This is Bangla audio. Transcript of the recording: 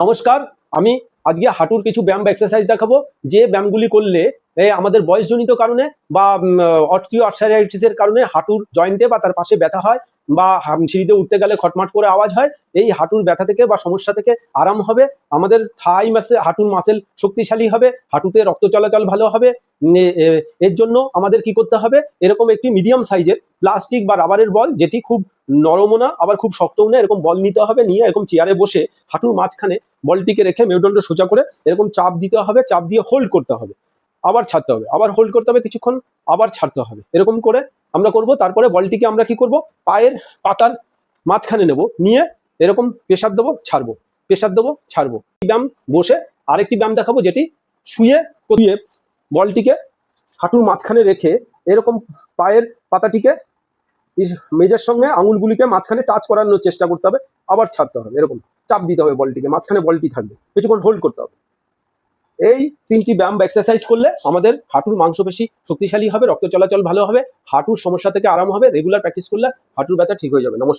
নমস্কার, আমি আজকে হাঁটুর কিছু ব্যায়াম বা এক্সারসাইজ দেখাবো যে ব্যায়ামগুলি করলে আমাদের বয়সজনিত কারণে বা অস্টিওআর্থ্রাইটিসের কারণে হাঁটুর জয়েন্টে বা তার পাশে ব্যথা হয় বা সিঁড়িতে উঠতে গেলে খটমাট করে আওয়াজ হয়। এই হাঁটুর ব্যথা থেকে বা সমস্যা থেকে আরাম হবে। আমাদের থাই মাসে হাঁটুর মাসেল শক্তিশালী হবে, হাঁটুতে রক্ত চলাচল ভালো হবে। এর জন্য আমাদের কি করতে হবে, এরকম একটি মিডিয়াম সাইজের প্লাস্টিক বা রাবারের বল, যেটি খুব নরমও না আবার খুব শক্তও না, এরকম বল নিতে হবে। নিয়ে এরকম চেয়ারে বসে হাঁটুর মাঝখানে বলটিকে রেখে মেরুদণ্ড সোজা করে এরকম চাপ দিতে হবে, চাপ দিয়ে হোল্ড করতে হবে, আবার ছাড়তে হবে, আবার হোল্ড করতে হবে কিছুক্ষণ, আবার ছাড়তে হবে। এরকম করে আমরা করব। তারপরে বলটিকে আমরা কি করব, পায়ের পাতার মাঝখানে নেব, নিয়ে এরকম প্রেসার দেবো, ছাড়বো, প্রেসার দেবো, ছাড়বো। ব্যায়াম বসে আরেকটি ব্যায়াম দেখাবো, যেটি শুয়ে করিয়ে বলটিকে হাঁটুর মাঝখানে রেখে এরকম পায়ের পাতাটিকে মেজের সঙ্গে আঙুলগুলিকে মাঝখানে টাচ করানোর চেষ্টা করতে হবে, আবার ছাড়তে হবে, এরকম চাপ দিতে হবে বলটিকে, মাঝখানে বলটি থাকবে, কিছুক্ষণ হোল্ড করতে হবে। এই তিনটি ব্যায়াম বা এক্সারসাইজ করলে আমাদের হাঁটুর মাংসপেশি শক্তিশালী হবে, রক্ত চলাচল ভালো হবে, হাঁটুর সমস্যা থেকে আরাম হবে। রেগুলার প্র্যাকটিস করলে হাঁটুর ব্যথা ঠিক হয়ে যাবে। নমস্কার।